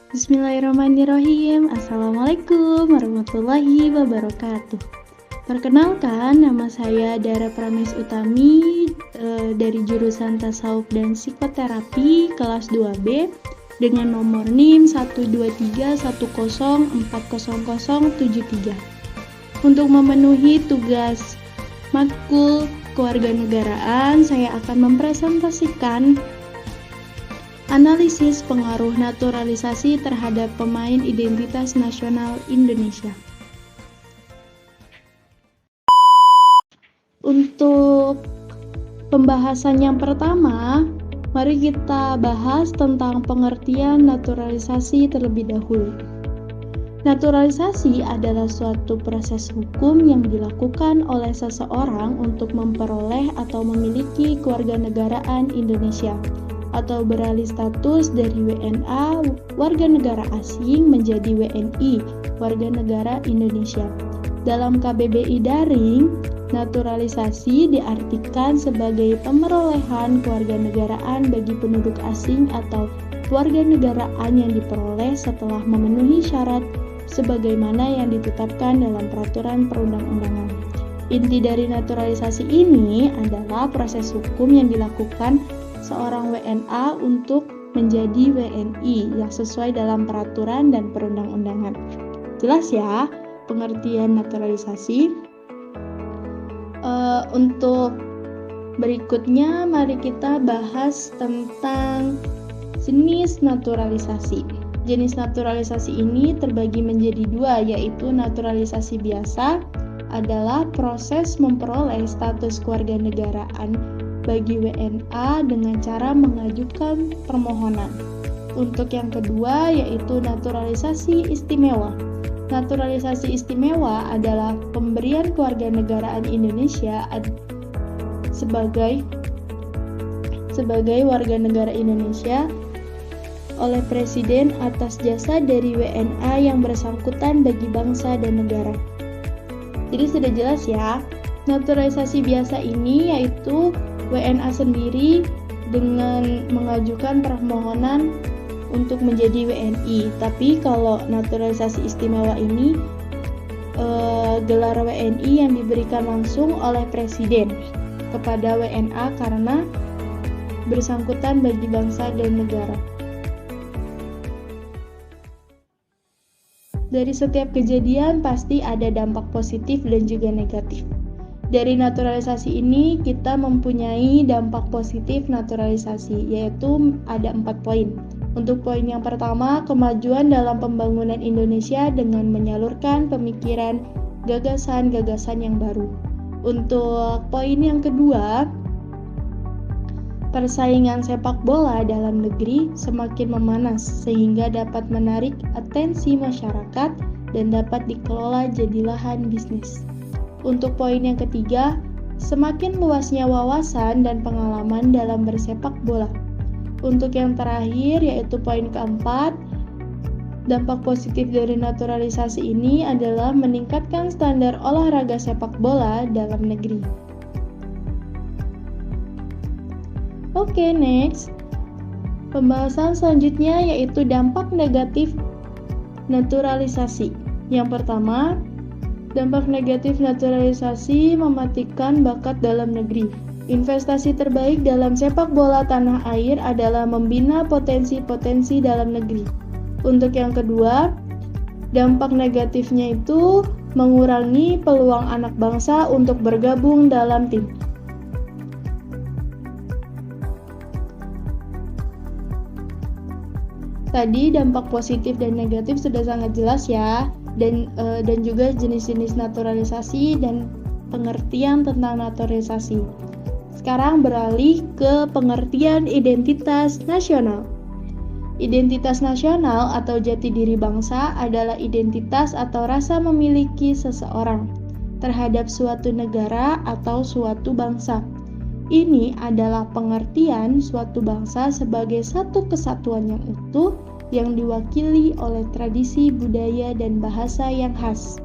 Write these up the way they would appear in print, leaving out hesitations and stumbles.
Bismillahirrahmanirrahim. Assalamualaikum warahmatullahi wabarakatuh. Perkenalkan, nama saya Dara Prames Utami dari jurusan Tasawuf dan Psikoterapi kelas 2B dengan nomor NIM 12310400073 untuk memenuhi tugas matkul kewarganegaraan. Saya akan mempresentasikan analisis pengaruh naturalisasi terhadap pemain identitas nasional Indonesia. Untuk pembahasan yang pertama, mari kita bahas tentang pengertian naturalisasi terlebih dahulu. Naturalisasi adalah suatu proses hukum yang dilakukan oleh seseorang untuk memperoleh atau memiliki kewarganegaraan Indonesia atau beralih status dari WNA warga negara asing menjadi WNI warga negara Indonesia. Dalam KBBI daring, naturalisasi diartikan sebagai pemerolehan kewarganegaraan bagi penduduk asing atau kewarganegaraan yang diperoleh setelah memenuhi syarat sebagaimana yang ditetapkan dalam peraturan perundang-undangan. Inti dari naturalisasi ini adalah proses hukum yang dilakukan seorang WNA untuk menjadi WNI yang sesuai dalam peraturan dan perundang-undangan. Jelas ya pengertian naturalisasi. Untuk berikutnya mari kita bahas tentang jenis naturalisasi. Jenis naturalisasi ini terbagi menjadi dua, yaitu naturalisasi biasa adalah proses memperoleh status kewarganegaraan bagi WNA dengan cara mengajukan permohonan. Untuk yang kedua yaitu naturalisasi istimewa. Naturalisasi istimewa adalah pemberian kewarganegaraan Indonesia sebagai warga negara Indonesia oleh Presiden atas jasa dari WNA yang bersangkutan bagi bangsa dan negara. Jadi sudah jelas ya, naturalisasi biasa ini yaitu WNA sendiri dengan mengajukan permohonan untuk menjadi WNI. Tapi kalau naturalisasi istimewa ini gelar WNI yang diberikan langsung oleh Presiden kepada WNA karena bersangkutan bagi bangsa dan negara. Dari setiap kejadian pasti ada dampak positif dan juga negatif. Dari naturalisasi ini kita mempunyai dampak positif naturalisasi, yaitu ada 4 poin. Untuk poin yang pertama, kemajuan dalam pembangunan Indonesia dengan menyalurkan pemikiran gagasan-gagasan yang baru. Untuk poin yang kedua, persaingan sepak bola dalam negeri semakin memanas sehingga dapat menarik atensi masyarakat dan dapat dikelola jadi lahan bisnis. Untuk poin yang ketiga, semakin luasnya wawasan dan pengalaman dalam bersepak bola. Untuk yang terakhir yaitu poin keempat, dampak positif dari naturalisasi ini adalah meningkatkan standar olahraga sepak bola dalam negeri. Oke, next. Pembahasan selanjutnya yaitu dampak negatif naturalisasi. Yang pertama, dampak negatif naturalisasi mematikan bakat dalam negeri. Investasi terbaik dalam sepak bola tanah air adalah membina potensi-potensi dalam negeri. Untuk yang kedua, dampak negatifnya itu mengurangi peluang anak bangsa untuk bergabung dalam tim. Tadi dampak positif dan negatif sudah sangat jelas ya, dan juga jenis-jenis naturalisasi dan pengertian tentang naturalisasi. Sekarang beralih ke pengertian identitas nasional. Identitas nasional atau jati diri bangsa adalah identitas atau rasa memiliki seseorang terhadap suatu negara atau suatu bangsa. Ini adalah pengertian suatu bangsa sebagai satu kesatuan yang utuh yang diwakili oleh tradisi, budaya, dan bahasa yang khas.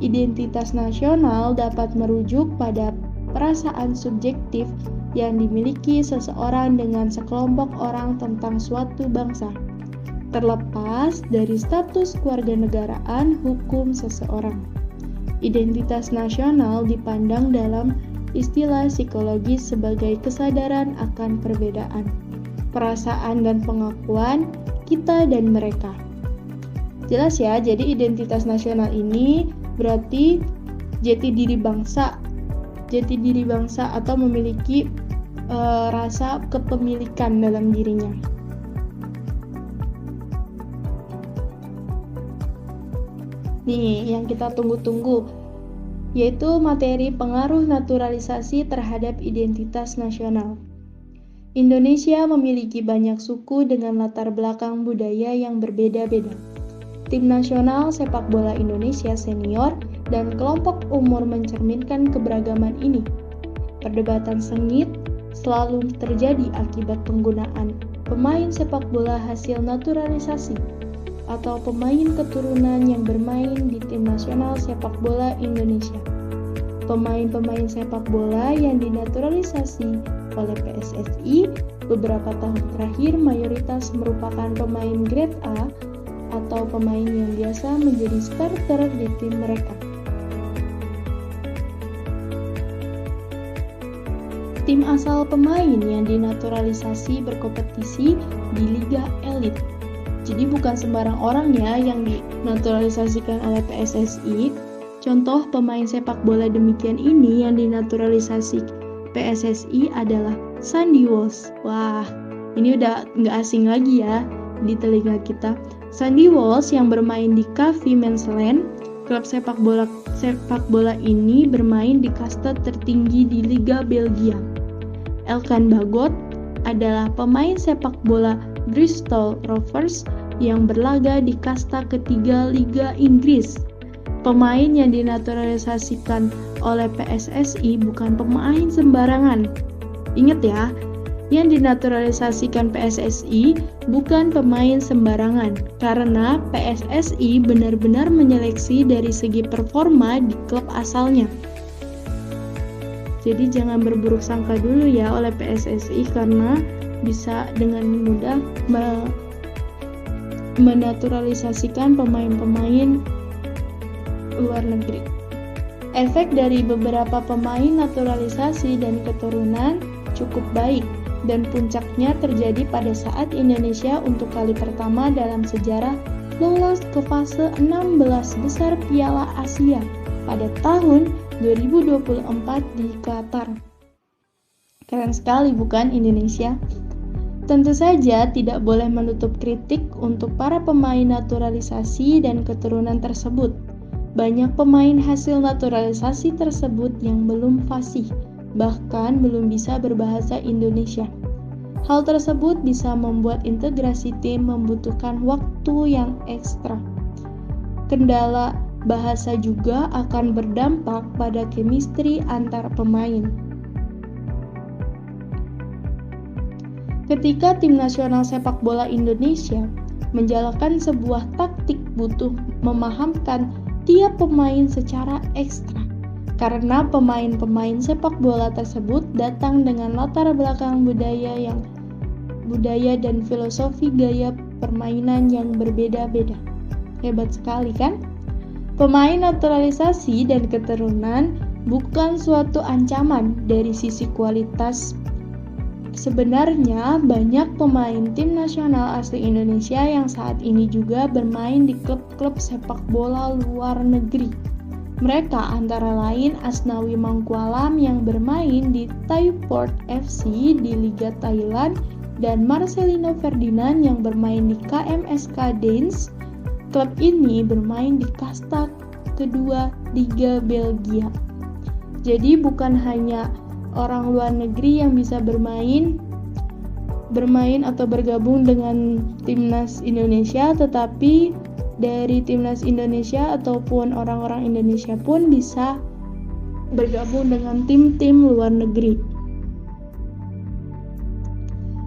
Identitas nasional dapat merujuk pada perasaan subjektif yang dimiliki seseorang dengan sekelompok orang tentang suatu bangsa. terlepas dari status kewarganegaraan hukum seseorang. Identitas nasional dipandang dalam istilah psikologis sebagai kesadaran akan perbedaan, perasaan dan pengakuan kita dan mereka. Jelas ya, jadi identitas nasional ini berarti jati diri bangsa atau memiliki rasa kepemilikan dalam dirinya. Nih, yang kita tunggu-tunggu, yaitu materi pengaruh naturalisasi terhadap identitas nasional. Indonesia memiliki banyak suku dengan latar belakang budaya yang berbeda-beda. Tim nasional sepak bola Indonesia senior dan kelompok umur mencerminkan keberagaman ini. Perdebatan sengit selalu terjadi akibat penggunaan pemain sepak bola hasil naturalisasi atau pemain keturunan yang bermain di tim nasional sepak bola Indonesia. Pemain-pemain sepak bola yang dinaturalisasi oleh PSSI beberapa tahun terakhir mayoritas merupakan pemain grade A atau pemain yang biasa menjadi starter di tim mereka. Tim asal pemain yang dinaturalisasi berkompetisi di Liga Elit. Jadi bukan sembarang orang ya yang dinaturalisasikan oleh PSSI. Contoh pemain sepak bola demikian ini yang dinaturalisasi PSSI adalah Sandy Walsh. Wah, ini udah nggak asing lagi ya di telinga kita. Sandy Walsh yang bermain di KV Mechelen, klub sepak bola ini bermain di kasta tertinggi di Liga Belgia. Elkan Bagot adalah pemain sepak bola Bristol Rovers yang berlaga di kasta ketiga Liga Inggris. Pemain yang dinaturalisasikan oleh PSSI bukan pemain sembarangan. Ingat ya, yang dinaturalisasikan PSSI bukan pemain sembarangan, karena PSSI benar-benar menyeleksi dari segi performa di klub asalnya. Jadi jangan berburuk sangka dulu ya oleh PSSI, karena bisa dengan mudah menaturalisasikan pemain-pemain luar negeri. Efek dari beberapa pemain naturalisasi dan keturunan cukup baik, dan puncaknya terjadi pada saat Indonesia untuk kali pertama dalam sejarah lolos ke fase 16 besar Piala Asia pada tahun 2024 di Qatar. Keren sekali bukan Indonesia? Tentu saja tidak boleh menutup kritik untuk para pemain naturalisasi dan keturunan tersebut. Banyak pemain hasil naturalisasi tersebut yang belum fasih, bahkan belum bisa berbahasa Indonesia. Hal tersebut bisa membuat integrasi tim membutuhkan waktu yang ekstra. Kendala bahasa juga akan berdampak pada chemistry antar pemain. Ketika tim nasional sepak bola Indonesia menjalankan sebuah taktik, butuh memahamkan tiap pemain secara ekstra. Karena pemain-pemain sepak bola tersebut datang dengan latar belakang budaya dan filosofi gaya permainan yang berbeda-beda. Hebat sekali kan? Pemain naturalisasi dan keturunan bukan suatu ancaman dari sisi kualitas. Sebenarnya banyak pemain tim nasional asli Indonesia yang saat ini juga bermain di klub-klub sepak bola luar negeri. Mereka antara lain Asnawi Mangkualam yang bermain di Thaiport FC di Liga Thailand dan Marcelino Ferdinand yang bermain di KMSK Dens. Klub ini bermain di kasta kedua Liga Belgia. Jadi bukan hanya orang luar negeri yang bisa bermain atau bergabung dengan timnas Indonesia, tetapi dari timnas Indonesia ataupun orang-orang Indonesia pun bisa bergabung dengan tim-tim luar negeri.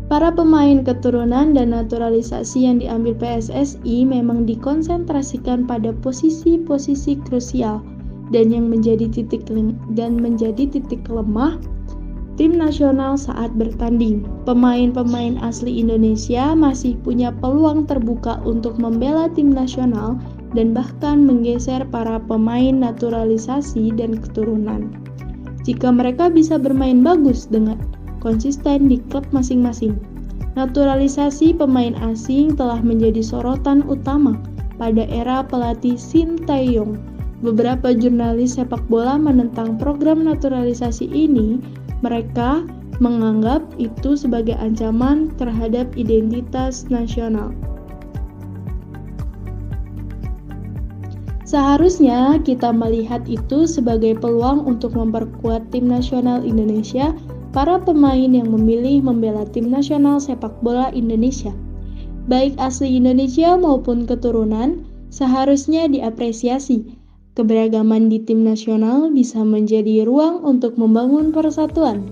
Para pemain keturunan dan naturalisasi yang diambil PSSI memang dikonsentrasikan pada posisi-posisi krusial dan yang menjadi titik lemah tim nasional saat bertanding. Pemain-pemain asli Indonesia masih punya peluang terbuka untuk membela tim nasional dan bahkan menggeser para pemain naturalisasi dan keturunan. Jika mereka bisa bermain bagus dengan konsisten di klub masing-masing. Naturalisasi pemain asing telah menjadi sorotan utama pada era pelatih Sintayong. Beberapa jurnalis sepak bola menentang program naturalisasi ini. Mereka menganggap itu sebagai ancaman terhadap identitas nasional. Seharusnya kita melihat itu sebagai peluang untuk memperkuat tim nasional Indonesia. Para pemain yang memilih membela tim nasional sepak bola Indonesia, baik asli Indonesia maupun keturunan, seharusnya diapresiasi. Keberagaman di tim nasional bisa menjadi ruang untuk membangun persatuan.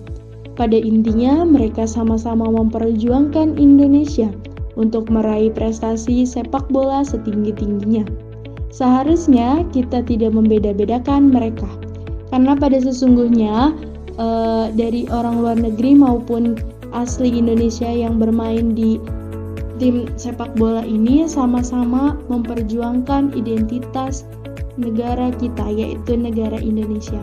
Pada intinya, mereka sama-sama memperjuangkan Indonesia untuk meraih prestasi sepak bola setinggi-tingginya. Seharusnya kita tidak membeda-bedakan mereka, karena pada sesungguhnya dari orang luar negeri maupun asli Indonesia yang bermain di tim sepak bola ini sama-sama memperjuangkan identitas negara kita, yaitu negara Indonesia.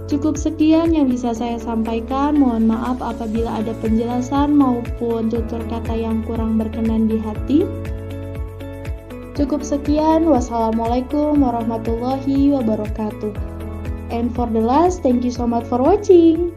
Cukup sekian yang bisa saya sampaikan. Mohon maaf apabila ada penjelasan maupun tutur kata yang kurang berkenan di hati. Cukup sekian. Wassalamualaikum warahmatullahi wabarakatuh. And for the last, thank you so much for watching.